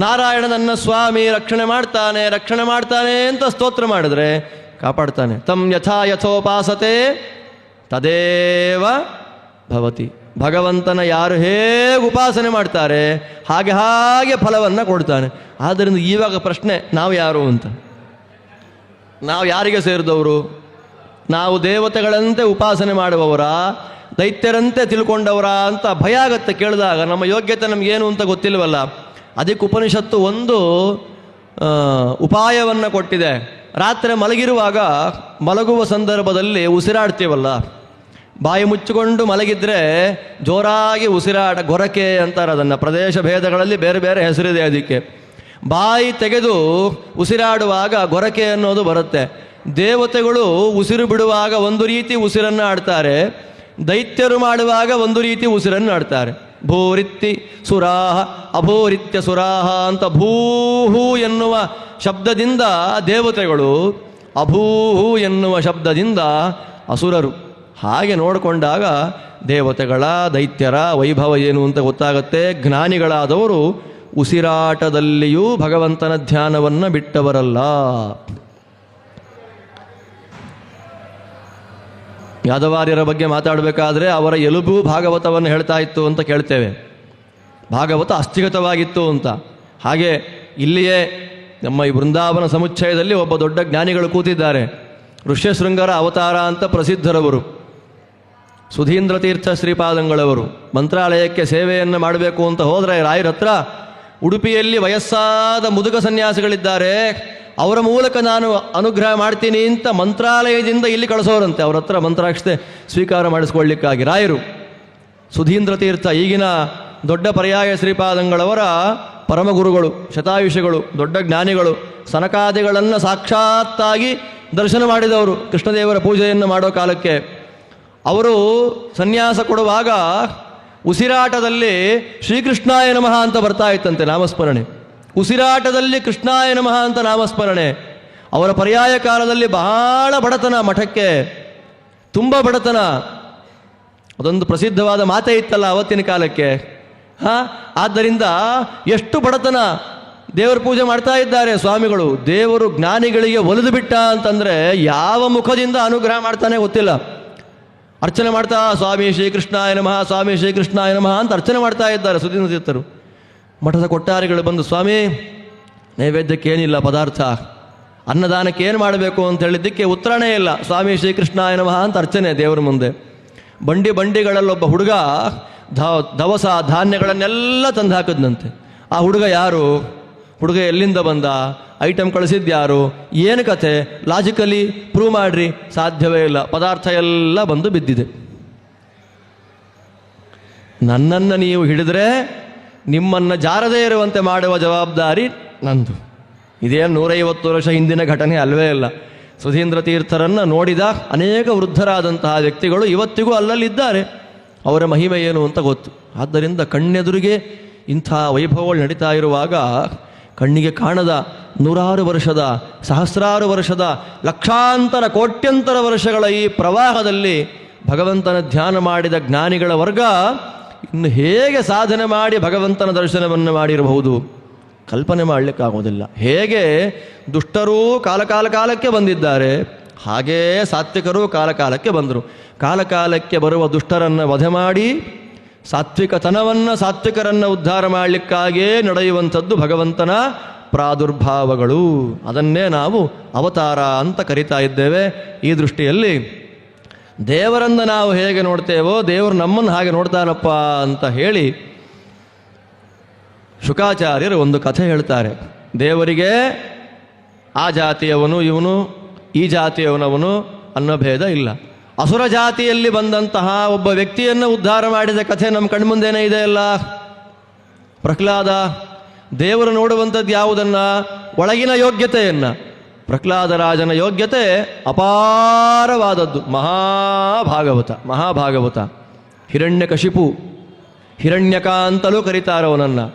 ನಾರಾಯಣನನ್ನ ಸ್ವಾಮಿ ರಕ್ಷಣೆ ಮಾಡ್ತಾನೆ ಅಂತ ಸ್ತೋತ್ರ ಮಾಡಿದ್ರೆ ಕಾಪಾಡ್ತಾನೆ. ತಂ ಯಥಾ ಯಥೋಪಾಸತೆ ತದೇವ ಭವತಿ. ಭಗವಂತನ ಯಾರು ಹೇಗೆ ಉಪಾಸನೆ ಮಾಡ್ತಾರೆ ಹಾಗೆ ಫಲವನ್ನು ಕೊಡ್ತಾನೆ. ಆದ್ದರಿಂದ ಇವಾಗ ಪ್ರಶ್ನೆ, ನಾವು ಯಾರು ಅಂತ? ನಾವು ಯಾರಿಗೆ ಸೇರಿದವರು? ನಾವು ದೇವತೆಗಳಂತೆ ಉಪಾಸನೆ ಮಾಡುವವರ, ದೈತ್ಯರಂತೆ ತಿಳ್ಕೊಂಡವರ ಅಂತ ಭಯ ಆಗತ್ತೆ ಕೇಳಿದಾಗ. ನಮ್ಮ ಯೋಗ್ಯತೆ ನಮಗೇನು ಅಂತ ಗೊತ್ತಿಲ್ವಲ್ಲ. ಅದಕ್ಕೆ ಉಪನಿಷತ್ತು ಒಂದು ಉಪಾಯವನ್ನು ಕೊಟ್ಟಿದೆ. ರಾತ್ರಿ ಮಲಗಿರುವಾಗ, ಮಲಗುವ ಸಂದರ್ಭದಲ್ಲಿ ಉಸಿರಾಡ್ತೀವಲ್ಲ, ಬಾಯಿ ಮುಚ್ಚಿಕೊಂಡು ಮಲಗಿದ್ರೆ ಜೋರಾಗಿ ಗೊರಕೆ ಅಂತಾರೆ ಅದನ್ನು. ಪ್ರದೇಶ ಭೇದಗಳಲ್ಲಿ ಬೇರೆ ಬೇರೆ ಹೆಸರಿದೆ ಅದಕ್ಕೆ. ಬಾಯಿ ತೆಗೆದು ಉಸಿರಾಡುವಾಗ ಗೊರಕೆ ಅನ್ನೋದು ಬರುತ್ತೆ. ದೇವತೆಗಳು ಉಸಿರು ಬಿಡುವಾಗ ಒಂದು ರೀತಿ ಉಸಿರನ್ನು ಆಡ್ತಾರೆ, ದೈತ್ಯರು ಮಾಡುವಾಗ ಒಂದು ರೀತಿ ಉಸಿರನ್ನು ಆಡ್ತಾರೆ. ಭೂರಿತ್ತಿ ಸುರಾಹ ಅಭೂರಿತ್ಯ ಸುರಾಹ ಅಂತ ಭೂಹು ಎನ್ನುವ ಶಬ್ದದಿಂದ ದೇವತೆಗಳು, ಅಭೂಹು ಎನ್ನುವ ಶಬ್ದದಿಂದ ಅಸುರರು. ಹಾಗೆ ನೋಡಿಕೊಂಡಾಗ ದೇವತೆಗಳ ದೈತ್ಯರ ವೈಭವ ಏನು ಅಂತ ಗೊತ್ತಾಗುತ್ತೆ. ಜ್ಞಾನಿಗಳಾದವರು ಉಸಿರಾಟದಲ್ಲಿಯೂ ಭಗವಂತನ ಧ್ಯಾನವನ್ನು ಬಿಟ್ಟವರಲ್ಲ. ಯಾದವಾರ್ಯರ ಬಗ್ಗೆ ಮಾತಾಡಬೇಕಾದ್ರೆ ಅವರ ಎಲುಬು ಭಾಗವತವನ್ನು ಹೇಳ್ತಾ ಇತ್ತು ಅಂತ ಕೇಳ್ತೇವೆ. ಭಾಗವತ ಅಸ್ಥಿಗತವಾಗಿತ್ತು ಅಂತ. ಹಾಗೆ ಇಲ್ಲಿಯೇ ನಮ್ಮ ಈ ಬೃಂದಾವನ ಸಮುಚ್ಚಯದಲ್ಲಿ ಒಬ್ಬ ದೊಡ್ಡ ಜ್ಞಾನಿಗಳು ಕೂತಿದ್ದಾರೆ. ಋಷ್ಯಶೃಂಗರ ಅವತಾರ ಅಂತ ಪ್ರಸಿದ್ಧರವರು, ಸುಧೀಂದ್ರ ತೀರ್ಥ ಶ್ರೀಪಾದಂಗಳವರು. ಮಂತ್ರಾಲಯಕ್ಕೆ ಸೇವೆಯನ್ನು ಮಾಡಬೇಕು ಅಂತ ಹೋದರೆ ರಾಯರ ಹತ್ರ ಉಡುಪಿಯಲ್ಲಿ ವಯಸ್ಸಾದ ಮುದುಕ ಸನ್ಯಾಸಿಗಳಿದ್ದಾರೆ, ಅವರ ಮೂಲಕ ನಾನು ಅನುಗ್ರಹ ಮಾಡ್ತೀನಿ ಅಂತ ಮಂತ್ರಾಲಯದಿಂದ ಇಲ್ಲಿ ಕಳಿಸೋರಂತೆ. ಅವರ ಹತ್ರ ಮಂತ್ರಾಕ್ಷತೆ ಸ್ವೀಕಾರ ಮಾಡಿಸ್ಕೊಳ್ಳಿಕ್ಕಾಗಿ ರಾಯರು. ಸುಧೀಂದ್ರ ತೀರ್ಥ ಈಗಿನ ದೊಡ್ಡ ಪರ್ಯಾಯ ಶ್ರೀಪಾದಂಗಳವರ ಪರಮಗುರುಗಳು, ಶತಾಯುಷಿಗಳು, ದೊಡ್ಡ ಜ್ಞಾನಿಗಳು. ಸನಕಾದಿಗಳನ್ನು ಸಾಕ್ಷಾತ್ತಾಗಿ ದರ್ಶನ ಮಾಡಿದವರು ಕೃಷ್ಣದೇವರ ಪೂಜೆಯನ್ನು ಮಾಡೋ ಕಾಲಕ್ಕೆ. ಅವರು ಸನ್ಯಾಸ ಕೊಡುವಾಗ ಉಸಿರಾಟದಲ್ಲಿ ಶ್ರೀಕೃಷ್ಣಾಯ ನಮಃ ಅಂತ ಬರ್ತಾ ಇತ್ತಂತೆ ನಾಮಸ್ಮರಣೆ. ಉಸಿರಾಟದಲ್ಲಿ ಕೃಷ್ಣಾಯ ನಮಃ ಅಂತ ನಾಮಸ್ಮರಣೆ. ಅವರ ಪರ್ಯಾಯ ಕಾಲದಲ್ಲಿ ಬಹಳ ಬಡತನ, ಮಠಕ್ಕೆ ತುಂಬ ಬಡತನ. ಅದೊಂದು ಪ್ರಸಿದ್ಧವಾದ ಮಾತೇ ಇತ್ತಲ್ಲ ಅವತ್ತಿನ ಕಾಲಕ್ಕೆ. ಆದ್ದರಿಂದ ಎಷ್ಟು ಬಡತನ, ದೇವರ ಪೂಜೆ ಮಾಡ್ತಾ ಇದ್ದಾರೆ ಸ್ವಾಮಿಗಳು. ದೇವರು ಜ್ಞಾನಿಗಳಿಗೆ ಒಲಿದು ಬಿಟ್ಟ ಅಂತಂದರೆ ಯಾವ ಮುಖದಿಂದ ಅನುಗ್ರಹ ಮಾಡ್ತಾನೆ ಗೊತ್ತಿಲ್ಲ. ಅರ್ಚನೆ ಮಾಡ್ತಾ ಸ್ವಾಮಿ ಶ್ರೀಕೃಷ್ಣಾಯ ನಮಃ, ಸ್ವಾಮಿ ಶ್ರೀಕೃಷ್ಣಾಯ ನಮಃ ಅಂತ ಅರ್ಚನೆ ಮಾಡ್ತಾ ಇದ್ದಾರೆ ಸುಧೀಂದ್ರ ತೀರ್ಥರು. ಮಠದ ಕೊಟ್ಟಾರಿಗಳು ಬಂದು, ಸ್ವಾಮಿ ನೈವೇದ್ಯಕ್ಕೆ ಏನಿಲ್ಲ ಪದಾರ್ಥ, ಅನ್ನದಾನಕ್ಕೆ ಏನು ಮಾಡಬೇಕು ಅಂತ ಹೇಳಿದ್ದಕ್ಕೆ ಉತ್ತರನೇ ಇಲ್ಲ. ಸ್ವಾಮಿ ಶ್ರೀಕೃಷ್ಣಾಯ ನಮಃ ಅಂತ ಅರ್ಚನೆ ದೇವರ ಮುಂದೆ. ಬಂಡಿಗಳಲ್ಲೊಬ್ಬ ಹುಡುಗ ದವಸ ಧಾನ್ಯಗಳನ್ನೆಲ್ಲ ತಂದು ಹಾಕಿದ್ನಂತೆ. ಆ ಹುಡುಗ ಯಾರು? ಹುಡುಗ ಎಲ್ಲಿಂದ ಬಂದ? ಐಟಮ್ ಕಳಿಸಿದ್ಯಾರು? ಏನು ಕತೆ? ಲಾಜಿಕಲಿ ಪ್ರೂವ್ ಮಾಡ್ರಿ. ಸಾಧ್ಯವೇ ಇಲ್ಲ. ಪದಾರ್ಥ ಎಲ್ಲ ಬಂದು ಬಿದ್ದಿದೆ. ನನ್ನನ್ನು ನೀವು ಹಿಡಿದ್ರೆ ನಿಮ್ಮನ್ನು ಜಾರದೇ ಇರುವಂತೆ ಮಾಡುವ ಜವಾಬ್ದಾರಿ ನಂದು. ಇದೇನು 150 ವರ್ಷ ಹಿಂದಿನ ಘಟನೆ ಅಲ್ವೇ ಇಲ್ಲ. ಸುಧೀಂದ್ರ ತೀರ್ಥರನ್ನು ನೋಡಿದ ಅನೇಕ ವೃದ್ಧರಾದಂತಹ ವ್ಯಕ್ತಿಗಳು ಇವತ್ತಿಗೂ ಅಲ್ಲಲ್ಲಿದ್ದಾರೆ. ಅವರ ಮಹಿಮೆ ಏನು ಅಂತ ಗೊತ್ತು. ಆದ್ದರಿಂದ ಕಣ್ಣೆದುರಿಗೆ ಇಂಥ ವೈಭವಗಳು ನಡೀತಾ ಇರುವಾಗ ಕಣ್ಣಿಗೆ ಕಾಣದ 100 ವರ್ಷದ, ಸಹಸ್ರಾರು ವರ್ಷದ, ಲಕ್ಷಾಂತರ ಕೋಟ್ಯಂತರ ವರ್ಷಗಳ ಈ ಪ್ರವಾಹದಲ್ಲಿ ಭಗವಂತನ ಧ್ಯಾನ ಮಾಡಿದ ಜ್ಞಾನಿಗಳ ವರ್ಗ ಇನ್ನು ಹೇಗೆ ಸಾಧನೆ ಮಾಡಿ ಭಗವಂತನ ದರ್ಶನವನ್ನು ಮಾಡಿರಬಹುದು ಕಲ್ಪನೆ ಮಾಡಲಿಕ್ಕಾಗೋದಿಲ್ಲ. ಹೇಗೆ ದುಷ್ಟರೂ ಕಾಲಕಾಲಕ್ಕೆ ಬಂದಿದ್ದಾರೆ, ಹಾಗೇ ಸಾತ್ವಿಕರು ಕಾಲಕಾಲಕ್ಕೆ ಬಂದರು. ಕಾಲಕಾಲಕ್ಕೆ ಬರುವ ದುಷ್ಟರನ್ನು ವಧೆ ಮಾಡಿ ಸಾತ್ವಿಕತನವನ್ನು, ಸಾತ್ವಿಕರನ್ನು ಉದ್ಧಾರ ಮಾಡಲಿಕ್ಕಾಗಿಯೇ ನಡೆಯುವಂಥದ್ದು ಭಗವಂತನ ಪ್ರಾದುರ್ಭಾವಗಳು. ಅದನ್ನೇ ನಾವು ಅವತಾರ ಅಂತ ಕರಿತಾ ಇದ್ದೇವೆ. ಈ ದೃಷ್ಟಿಯಲ್ಲಿ ದೇವರನ್ನು ನಾವು ಹೇಗೆ ನೋಡ್ತೇವೋ ದೇವರು ನಮ್ಮನ್ನು ಹಾಗೆ ನೋಡ್ತಾರಪ್ಪ ಅಂತ ಹೇಳಿ ಶುಕಾಚಾರ್ಯರು ಒಂದು ಕಥೆ ಹೇಳ್ತಾರೆ. ದೇವರಿಗೆ ಆ ಜಾತಿಯವನು ಇವನು, ಈ ಜಾತಿಯವನವನು ಅನ್ನೋ ಭೇದ ಇಲ್ಲ. ಅಸುರ ಜಾತಿಯಲ್ಲಿ ಬಂದಂತಹ ಒಬ್ಬ ವ್ಯಕ್ತಿಯನ್ನು ಉದ್ಧಾರ ಮಾಡಿದ ಕಥೆ ನಮ್ಮ ಕಣ್ಮುಂದೇನೇ ಇದೆ ಅಲ್ಲ. ಪ್ರಹ್ಲಾದ ದೇವರು ನೋಡುವಂಥದ್ದು ಯಾವುದನ್ನು? ಒಳಗಿನ ಯೋಗ್ಯತೆಯನ್ನು. ಪ್ರಹ್ಲಾದರಾಜನ ಯೋಗ್ಯತೆ ಅಪಾರವಾದದ್ದು. ಮಹಾಭಾಗವತ. ಹಿರಣ್ಯಕಶಿಪು, ಹಿರಣ್ಯಕ ಅಂತಲೂ ಕರೀತಾರವನನ್ನು.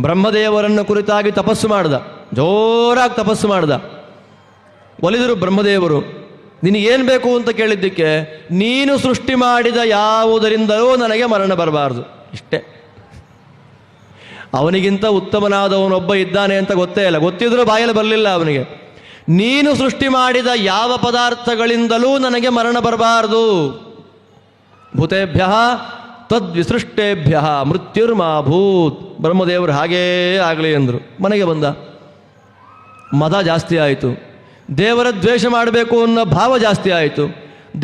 ಬ್ರಹ್ಮದೇವರನ್ನು ಕುರಿತಾಗಿ ತಪಸ್ಸು ಮಾಡ್ದ, ಜೋರಾಗಿ ತಪಸ್ಸು ಮಾಡ್ದ. ಒಲಿದರು ಬ್ರಹ್ಮದೇವರು. ನಿನಗೇನು ಬೇಕು ಅಂತ ಕೇಳಿದ್ದಕ್ಕೆ, ನೀನು ಸೃಷ್ಟಿ ಮಾಡಿದ ಯಾವುದರಿಂದಲೂ ನನಗೆ ಮರಣ ಬರಬಾರ್ದು, ಇಷ್ಟೇ. ಅವನಿಗಿಂತ ಉತ್ತಮನಾದವನೊಬ್ಬ ಇದ್ದಾನೆ ಅಂತ ಗೊತ್ತೇ ಇಲ್ಲ, ಗೊತ್ತಿದ್ರೂ ಬಾಯಲ್ಲಿ ಬರಲಿಲ್ಲ ಅವನಿಗೆ. ನೀನು ಸೃಷ್ಟಿ ಮಾಡಿದ ಯಾವ ಪದಾರ್ಥಗಳಿಂದಲೂ ನನಗೆ ಮರಣ ಬರಬಾರದು. ಭೂತೇಭ್ಯ ತದ್ವಿಸೃಷ್ಟೇಭ್ಯ ಮೃತ್ಯುರ್ಮಾಭೂತ್. ಬ್ರಹ್ಮದೇವರು ಹಾಗೇ ಆಗಲಿ ಎಂದರು. ಮನೆಗೆ ಬಂದ. ಮದ ಜಾಸ್ತಿ ಆಯಿತು. ದೇವರ ದ್ವೇಷ ಮಾಡಬೇಕು ಅನ್ನೋ ಭಾವ ಜಾಸ್ತಿ ಆಯಿತು.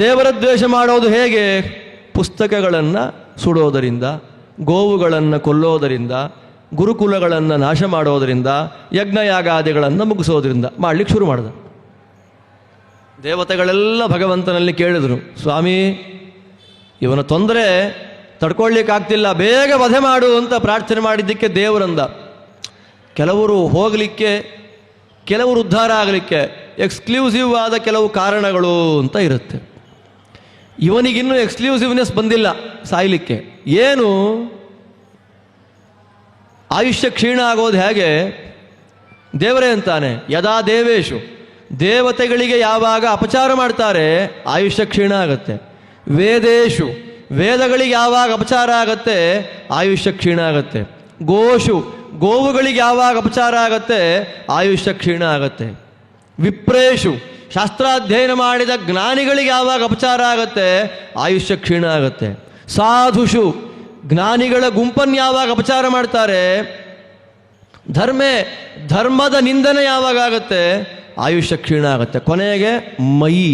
ದೇವರ ದ್ವೇಷ ಮಾಡೋದು ಹೇಗೆ? ಪುಸ್ತಕಗಳನ್ನು ಸುಡೋದರಿಂದ, ಗೋವುಗಳನ್ನು ಕೊಲ್ಲೋದರಿಂದ, ಗುರುಕುಲಗಳನ್ನು ನಾಶ ಮಾಡೋದರಿಂದ, ಯಜ್ಞಯಾಗಾದಿಗಳನ್ನು ಮುಗಿಸೋದ್ರಿಂದ ಮಾಡಲಿಕ್ಕೆ ಶುರು ಮಾಡಿದ. ದೇವತೆಗಳೆಲ್ಲ ಭಗವಂತನಲ್ಲಿ ಕೇಳಿದರು, ಸ್ವಾಮಿ ಇವನ ತೊಂದರೆ ತಡ್ಕೊಳ್ಳಿಕ್ಕಾಗ್ತಿಲ್ಲ, ಬೇಗ ವಧೆ ಮಾಡು ಅಂತ ಪ್ರಾರ್ಥನೆ ಮಾಡಿದ್ದಕ್ಕೆ ದೇವರಂದ, ಕೆಲವರು ಹೋಗಲಿಕ್ಕೆ, ಕೆಲವರು ಉದ್ಧಾರ ಆಗಲಿಕ್ಕೆ ಎಕ್ಸ್ಕ್ಲೂಸಿವ್ ಆದ ಕೆಲವು ಕಾರಣಗಳು ಅಂತ ಇರುತ್ತೆ. ಇವನಿಗಿನ್ನೂ ಎಕ್ಸ್ಕ್ಲೂಸಿವ್ನೆಸ್ ಬಂದಿಲ್ಲ ಸಾಯಲಿಕ್ಕೆ. ಏನು? ಆಯುಷ್ಯ ಕ್ಷೀಣ ಆಗೋದು ಹೇಗೆ? ದೇವರೇ ಅಂತಾನೆ, ಯದಾ ದೇವೇಶು, ದೇವತೆಗಳಿಗೆ ಯಾವಾಗ ಅಪಚಾರ ಮಾಡ್ತಾರೆ ಆಯುಷ್ಯ ಕ್ಷೀಣ ಆಗತ್ತೆ. ವೇದೇಶು, ವೇದಗಳಿಗೆ ಯಾವಾಗ ಅಪಚಾರ ಆಗತ್ತೆ ಆಯುಷ್ಯ ಕ್ಷೀಣ ಆಗತ್ತೆ. ಗೋಷು, ಗೋವುಗಳಿಗೆ ಯಾವಾಗ ಅಪಚಾರ ಆಗತ್ತೆ ಆಯುಷ್ಯ ಕ್ಷೀಣ ಆಗತ್ತೆ. ವಿಪ್ರೇಶು, ಶಾಸ್ತ್ರಾಧ್ಯಯನ ಮಾಡಿದ ಜ್ಞಾನಿಗಳಿಗೆ ಯಾವಾಗ ಅಪಚಾರ ಆಗತ್ತೆ ಆಯುಷ್ಯ ಕ್ಷೀಣ ಆಗತ್ತೆ. ಸಾಧುಷು, ಜ್ಞಾನಿಗಳ ಗುಂಪನ್ನು ಯಾವಾಗ ಅಪಚಾರ ಮಾಡ್ತಾರೆ, ಧರ್ಮದ ನಿಂದನೆ ಯಾವಾಗ ಆಗತ್ತೆ ಆಯುಷ್ಯ ಕ್ಷೀಣ ಆಗತ್ತೆ. ಕೊನೆಗೆ ಮಯಿ,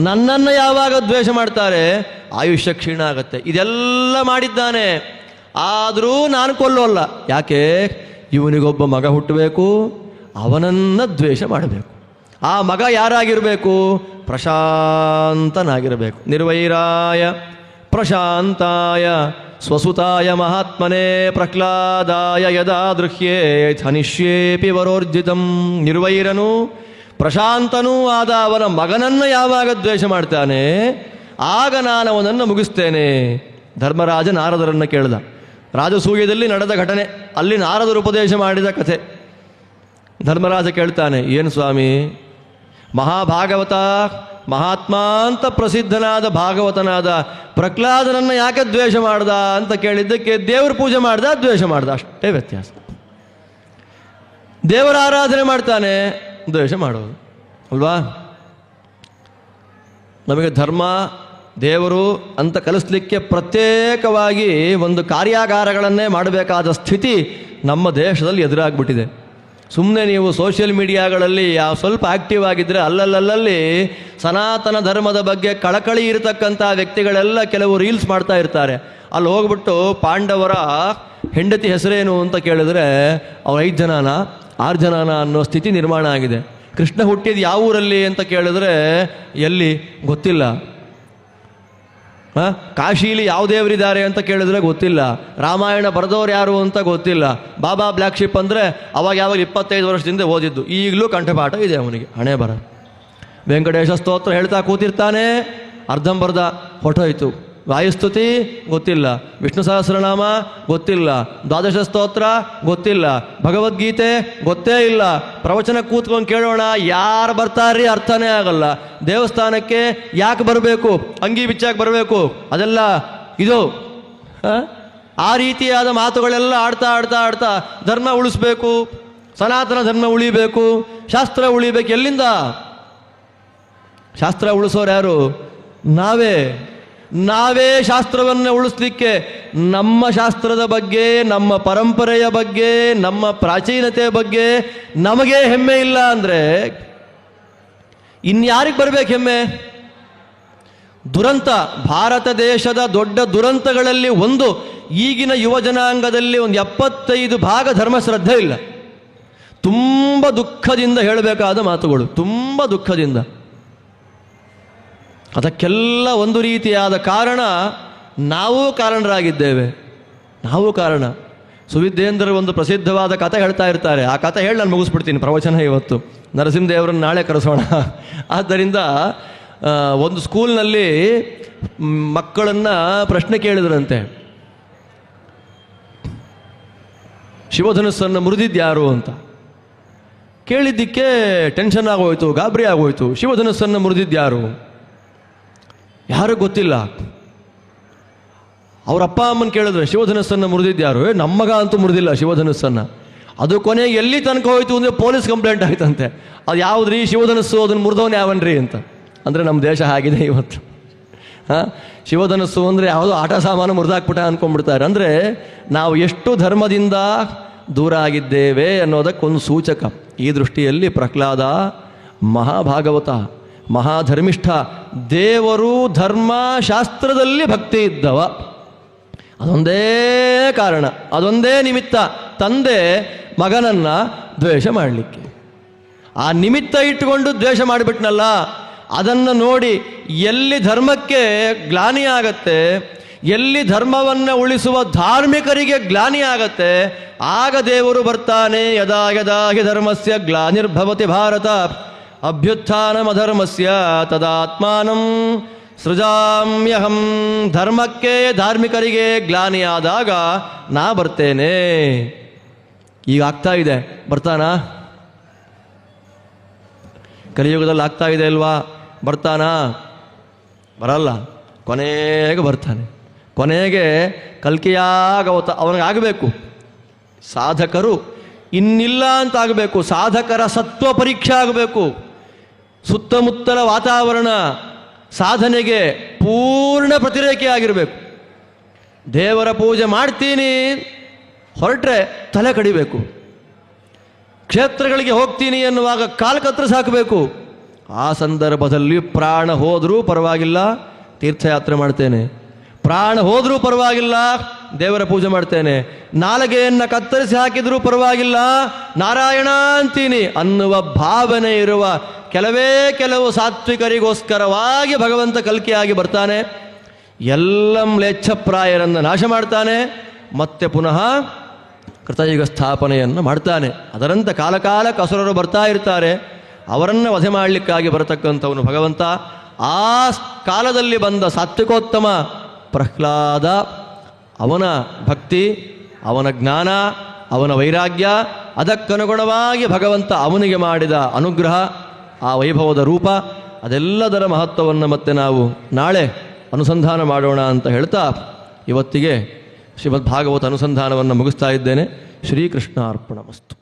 ನನ್ನನ್ನು ಯಾವಾಗ ದ್ವೇಷ ಮಾಡ್ತಾರೆ ಆಯುಷ್ಯ ಕ್ಷೀಣ ಆಗತ್ತೆ. ಇದೆಲ್ಲ ಮಾಡಿದ್ದಾನೆ, ಆದರೂ ನಾನು ಕೊಲ್ಲೋಲ್ಲ. ಯಾಕೆ? ಇವನಿಗೊಬ್ಬ ಮಗ ಹುಟ್ಟಬೇಕು, ಅವನನ್ನು ದ್ವೇಷ ಮಾಡಬೇಕು. ಆ ಮಗ ಯಾರಾಗಿರಬೇಕು? ಪ್ರಶಾಂತನಾಗಿರಬೇಕು. ನಿರ್ವೈರಾಯ ಪ್ರಶಾಂತಾಯ ಸ್ವಸುತಾಯ ಮಹಾತ್ಮನೇ ಪ್ರಹ್ಲಾದಾಯ ಯದಾ ದೃಹ್ಯೇ ಹನಿಷ್ಯೇಪಿ ವರೋರ್ಜಿತಂ. ನಿರ್ವೈರನು ಪ್ರಶಾಂತನೂ ಆದ ಅವನ ಮಗನನ್ನು ಯಾವಾಗ ದ್ವೇಷ ಮಾಡ್ತಾನೆ ಆಗ ನಾನು ಅವನನ್ನು ಮುಗಿಸ್ತೇನೆ. ಧರ್ಮರಾಜ ನಾರದರನ್ನು ಕೇಳಿದ. ರಾಜಸೂಯದಲ್ಲಿ ನಡೆದ ಘಟನೆ, ಅಲ್ಲಿ ನಾರದರು ಉಪದೇಶ ಮಾಡಿದ ಕಥೆ. ಧರ್ಮರಾಜ ಕೇಳ್ತಾನೆ, ಏನು ಸ್ವಾಮಿ, ಮಹಾಭಾಗವತ ಮಹಾತ್ಮ ಅಂತ ಪ್ರಸಿದ್ಧನಾದ ಭಾಗವತನಾದ ಪ್ರಹ್ಲಾದನನ್ನು ಯಾಕೆ ದ್ವೇಷ ಮಾಡ್ದ ಅಂತ ಕೇಳಿದ್ದಕ್ಕೆ, ದೇವ್ರ ಪೂಜೆ ಮಾಡ್ದ, ದ್ವೇಷ ಮಾಡ್ದ, ಅಷ್ಟೇ ವ್ಯತ್ಯಾಸ. ದೇವರ ಆರಾಧನೆ ಮಾಡ್ತಾನೆ, ದ್ವೇಷ ಮಾಡೋದು ಅಲ್ವಾ? ನಮಗೆ ಧರ್ಮ ದೇವರು ಅಂತ ಕಲಿಸ್ಲಿಕ್ಕೆ ಪ್ರತ್ಯೇಕವಾಗಿ ಒಂದು ಕಾರ್ಯಾಗಾರಗಳನ್ನೇ ಮಾಡಬೇಕಾದ ಸ್ಥಿತಿ ನಮ್ಮ ದೇಶದಲ್ಲಿ ಎದುರಾಗ್ಬಿಟ್ಟಿದೆ. ಸುಮ್ಮನೆ ನೀವು ಸೋಷಿಯಲ್ ಮೀಡಿಯಾಗಳಲ್ಲಿ ಯಾವ ಸ್ವಲ್ಪ ಆ್ಯಕ್ಟಿವ್ ಆಗಿದ್ದರೆ ಅಲ್ಲಲ್ಲಿ ಸನಾತನ ಧರ್ಮದ ಬಗ್ಗೆ ಕಳಕಳಿ ಇರತಕ್ಕಂಥ ವ್ಯಕ್ತಿಗಳೆಲ್ಲ ಕೆಲವು ರೀಲ್ಸ್ ಮಾಡ್ತಾ ಇರ್ತಾರೆ. ಅಲ್ಲಿ ಹೋಗ್ಬಿಟ್ಟು ಪಾಂಡವರ ಹೆಂಡತಿ ಹೆಸರೇನು ಅಂತ ಕೇಳಿದ್ರೆ ಅವ್ರು 5 ಜನನ 6 ಜನನ ಅನ್ನೋ ಸ್ಥಿತಿ ನಿರ್ಮಾಣ ಆಗಿದೆ. ಕೃಷ್ಣ ಹುಟ್ಟಿದ ಯಾವ ಊರಲ್ಲಿ ಅಂತ ಕೇಳಿದ್ರೆ ಎಲ್ಲಿ ಗೊತ್ತಿಲ್ಲ. ಕಾಶಿಲಿ ಯಾವ ದೇವರಿದ್ದಾರೆ ಅಂತ ಕೇಳಿದ್ರೆ ಗೊತ್ತಿಲ್ಲ. ರಾಮಾಯಣ ಬರೆದವ್ರು ಯಾರು ಅಂತ ಗೊತ್ತಿಲ್ಲ. ಬಾಬಾ ಬ್ಲ್ಯಾಕ್ ಶಿಪ್ ಅಂದರೆ ಅವಾಗ 25 ವರ್ಷದಿಂದ ಓದಿದ್ದು, ಈಗಲೂ ಕಂಠಪಾಠ ಇದೆ ಅವನಿಗೆ. ಹಣೆ ಬರ. ವೆಂಕಟೇಶ ಸ್ತೋತ್ರ ಹೇಳ್ತಾ ಕೂತಿರ್ತಾನೆ, ಅರ್ಧಂಬರ್ಧ ಹೊಟ್ಟೋಯ್ತು. ವಾಯುಸ್ತುತಿ ಗೊತ್ತಿಲ್ಲ, ವಿಷ್ಣು ಸಹಸ್ರನಾಮ ಗೊತ್ತಿಲ್ಲ, ದ್ವಾದಶ ಸ್ತೋತ್ರ ಗೊತ್ತಿಲ್ಲ, ಭಗವದ್ಗೀತೆ ಗೊತ್ತೇ ಇಲ್ಲ. ಪ್ರವಚನ ಕೂತ್ಕೊಂಡು ಕೇಳೋಣ, ಯಾರು ಬರ್ತಾರ್ರಿ ಅರ್ಥನೇ ಆಗಲ್ಲ. ದೇವಸ್ಥಾನಕ್ಕೆ ಯಾಕೆ ಬರಬೇಕು, ಅಂಗಿ ಬಿಚ್ಚಾಕೆ ಬರಬೇಕು, ಅದೆಲ್ಲ ಇದು ಆ ರೀತಿಯಾದ ಮಾತುಗಳೆಲ್ಲ ಆಡ್ತಾ ಧರ್ಮ ಉಳಿಸ್ಬೇಕು, ಸನಾತನ ಧರ್ಮ ಉಳಿಬೇಕು, ಶಾಸ್ತ್ರ ಉಳಿಬೇಕು. ಎಲ್ಲಿಂದ? ಶಾಸ್ತ್ರ ಉಳಿಸೋರು ಯಾರು? ನಾವೇ. ನಾವೇ ಶಾಸ್ತ್ರವನ್ನು ಉಳಿಸ್ಲಿಕ್ಕೆ ನಮ್ಮ ಶಾಸ್ತ್ರದ ಬಗ್ಗೆ, ನಮ್ಮ ಪರಂಪರೆಯ ಬಗ್ಗೆ, ನಮ್ಮ ಪ್ರಾಚೀನತೆಯ ಬಗ್ಗೆ ನಮಗೇ ಹೆಮ್ಮೆ ಇಲ್ಲ ಅಂದರೆ ಇನ್ಯಾರಿಗೆ ಬರಬೇಕು ಹೆಮ್ಮೆ? ದುರಂತ, ಭಾರತ ದೇಶದ ದೊಡ್ಡ ದುರಂತಗಳಲ್ಲಿ ಒಂದು, ಈಗಿನ ಯುವ ಜನಾಂಗದಲ್ಲಿ ಒಂದು 75% ಧರ್ಮಶ್ರದ್ಧೆ ಇಲ್ಲ. ತುಂಬ ದುಃಖದಿಂದ ಹೇಳಬೇಕಾದ ಮಾತುಗಳು, ತುಂಬ ದುಃಖದಿಂದ. ಅದಕ್ಕೆಲ್ಲ ಒಂದು ರೀತಿಯಾದ ಕಾರಣ ನಾವೂ ಕಾರಣರಾಗಿದ್ದೇವೆ. ನಾವು ಕಾರಣ. ಸುವಿದ್ಯೇಂದ್ರರು ಒಂದು ಪ್ರಸಿದ್ಧವಾದ ಕಥೆ ಹೇಳ್ತಾ ಇರ್ತಾರೆ. ಆ ಕಥೆ ಹೇಳಿ ನಾನು ಮುಗಿಸ್ಬಿಡ್ತೀನಿ ಪ್ರವಚನ ಇವತ್ತು. ನರಸಿಂಹದೇವರನ್ನು ನಾಳೆ ಕರೆಸೋಣ. ಆದ್ದರಿಂದ ಒಂದು ಸ್ಕೂಲ್ನಲ್ಲಿ ಮಕ್ಕಳನ್ನು ಪ್ರಶ್ನೆ ಕೇಳಿದ್ರಂತೆ, ಶಿವಧನುಸ್ಸನ್ನು ಮುರಿದಿದ್ಯಾರು ಅಂತ. ಕೇಳಿದ್ದಕ್ಕೆ ಟೆನ್ಷನ್ ಆಗೋಯ್ತು, ಗಾಬರಿ ಆಗೋಯ್ತು. ಶಿವಧನುಸ್ಸನ್ನು ಮುರಿದಿದ್ಯಾರು? ಯಾರು ಗೊತ್ತಿಲ್ಲ. ಅವ್ರ ಅಪ್ಪ ಅಮ್ಮನ ಕೇಳಿದ್ರೆ ಶಿವಧನುಸ್ಸನ್ನು ಮುರಿದಿದ್ಯಾರು? ನಮ್ಮ ಮಗ ಅಂತೂ ಮುರಿದಿಲ್ಲ ಶಿವಧನುಸ್ಸನ್ನು. ಅದು ಕೊನೆಗೆ ಎಲ್ಲಿ ತನಕ ಹೋಯ್ತು ಅಂದರೆ ಪೊಲೀಸ್ ಕಂಪ್ಲೇಂಟ್ ಆಯ್ತಂತೆ. ಅದು ಯಾವುದ್ರಿ ಶಿವಧನುಸ್ಸು, ಅದನ್ನು ಮುರಿದವನು ಯಾವನ್ರಿ ಅಂತ. ಅಂದರೆ ನಮ್ಮ ದೇಶ ಆಗಿದೆ ಇವತ್ತು. ಶಿವಧನುಸ್ಸು ಅಂದರೆ ಯಾವುದೋ ಆಟ ಸಾಮಾನು ಮುರಿದಾಕ್ಬಿಟ್ಟ ಅಂದ್ಕೊಂಡ್ಬಿಡ್ತಾರೆ. ಅಂದರೆ ನಾವು ಎಷ್ಟು ಧರ್ಮದಿಂದ ದೂರ ಆಗಿದ್ದೇವೆ ಅನ್ನೋದಕ್ಕೊಂದು ಸೂಚಕ. ಈ ದೃಷ್ಟಿಯಲ್ಲಿ ಪ್ರಹ್ಲಾದ ಮಹಾಭಾಗವತ, ಮಹಾಧರ್ಮಿಷ್ಠ, ದೇವರು ಧರ್ಮ ಶಾಸ್ತ್ರದಲ್ಲಿ ಭಕ್ತಿ ಇದ್ದವ. ಅದೊಂದೇ ಕಾರಣ, ಅದೊಂದೇ ನಿಮಿತ್ತ ತಂದೆ ಮಗನನ್ನು ದ್ವೇಷ ಮಾಡಲಿಕ್ಕೆ. ಆ ನಿಮಿತ್ತ ಇಟ್ಟುಕೊಂಡು ದ್ವೇಷ ಮಾಡಿಬಿಟ್ನಲ್ಲ, ಅದನ್ನು ನೋಡಿ ಎಲ್ಲಿ ಧರ್ಮಕ್ಕೆ ಗ್ಲಾನಿ ಆಗತ್ತೆ, ಎಲ್ಲಿ ಧರ್ಮವನ್ನು ಉಳಿಸುವ ಧಾರ್ಮಿಕರಿಗೆ ಗ್ಲಾನಿ ಆಗತ್ತೆ, ಆಗ ದೇವರು ಬರ್ತಾನೆ. ಯದಾ ಯದಾ ಹಿ ಧರ್ಮಸ್ಯ ಗ್ಲಾನಿರ್ಭವತಿ ಭಾರತ ಅಭ್ಯುತ್ಥಾನಮಧರ್ಮಸ್ಯ ತದಾತ್ಮಾನಂ ಸೃಜಾಮ್ಯಹಂ. ಧರ್ಮಕ್ಕೆ ಧಾರ್ಮಿಕರಿಗೆ ಗ್ಲಾನಿಯಾದಾಗ ನಾ ಬರ್ತೇನೆ. ಈಗ ಆಗ್ತಾ ಇದೆ, ಬರ್ತಾನಾ? ಕಲಿಯುಗದಲ್ಲಿ ಆಗ್ತಾ ಇದೆ ಅಲ್ವಾ? ಬರ್ತಾನಾ? ಬರಲ್ಲ. ಕೊನೆಗೆ ಬರ್ತಾನೆ. ಕೊನೆಗೆ ಕಲ್ಕಿಯಾಗವತ ಅವನಿಗಾಗಬೇಕು. ಸಾಧಕರು ಇನ್ನಿಲ್ಲ ಅಂತ ಆಗಬೇಕು. ಸಾಧಕರ ಸತ್ವ ಪರೀಕ್ಷೆ ಆಗಬೇಕು. ಸುತ್ತಮುತ್ತಲ ವಾತಾವರಣ ಸಾಧನೆಗೆ ಪೂರ್ಣ ಪ್ರತಿರೇಖೆ ಆಗಿರಬೇಕು. ದೇವರ ಪೂಜೆ ಮಾಡ್ತೀನಿ ಹೊರಟ್ರೆ ತಲೆ ಕಡಿಬೇಕು. ಕ್ಷೇತ್ರಗಳಿಗೆ ಹೋಗ್ತೀನಿ ಎನ್ನುವಾಗ ಕಾಲು ಕತ್ತರಿಸಿ ಹಾಕಬೇಕು. ಆ ಸಂದರ್ಭದಲ್ಲಿ ಪ್ರಾಣ ಹೋದರೂ ಪರವಾಗಿಲ್ಲ, ತೀರ್ಥಯಾತ್ರೆ ಮಾಡ್ತೇನೆ. ಪ್ರಾಣ ಹೋದರೂ ಪರವಾಗಿಲ್ಲ, ದೇವರ ಪೂಜೆ ಮಾಡ್ತೇನೆ. ನಾಲಿಗೆಯನ್ನು ಕತ್ತರಿಸಿ ಹಾಕಿದರೂ ಪರವಾಗಿಲ್ಲ, ನಾರಾಯಣ ಅಂತೀನಿ ಅನ್ನುವ ಭಾವನೆ ಇರುವ ಕೆಲವು ಸಾತ್ವಿಕರಿಗೋಸ್ಕರವಾಗಿ ಭಗವಂತ ಕಲ್ಕಿಯಾಗಿ ಬರ್ತಾನೆ. ಎಲ್ಲ ಮ್ಲೇಚ್ಛಪ್ರಾಯರನ್ನು ನಾಶ ಮಾಡ್ತಾನೆ. ಮತ್ತೆ ಪುನಃ ಕೃತಯುಗ ಸ್ಥಾಪನೆಯನ್ನು ಮಾಡ್ತಾನೆ. ಅದರಂತೆ ಕಾಲಕಾಲಕ್ಕೆ ಅಸುರರು ಬರ್ತಾ ಇರ್ತಾರೆ. ಅವರನ್ನು ವಧೆ ಮಾಡಲಿಕ್ಕಾಗಿ ಬರತಕ್ಕಂಥವನು ಭಗವಂತ. ಆ ಕಾಲದಲ್ಲಿ ಬಂದ ಸಾತ್ವಿಕೋತ್ತಮ ಪ್ರಹ್ಲಾದ, ಅವನ ಭಕ್ತಿ, ಅವನ ಜ್ಞಾನ, ಅವನ ವೈರಾಗ್ಯ, ಅದಕ್ಕನುಗುಣವಾಗಿ ಭಗವಂತ ಅವನಿಗೆ ಮಾಡಿದ ಅನುಗ್ರಹ, ಆ ವೈಭವದ ರೂಪ, ಅದೆಲ್ಲದರ ಮಹತ್ವವನ್ನು ಮತ್ತೆ ನಾವು ನಾಳೆ ಅನುಸಂಧಾನ ಮಾಡೋಣ ಅಂತ ಹೇಳ್ತಾ ಇವತ್ತಿಗೆ ಶ್ರೀಮದ್ಭಾಗವತ ಅನುಸಂಧಾನವನ್ನು ಮುಗಿಸ್ತಾ ಇದ್ದೇನೆ. ಶ್ರೀಕೃಷ್ಣ ಅರ್ಪಣಮಸ್ತು.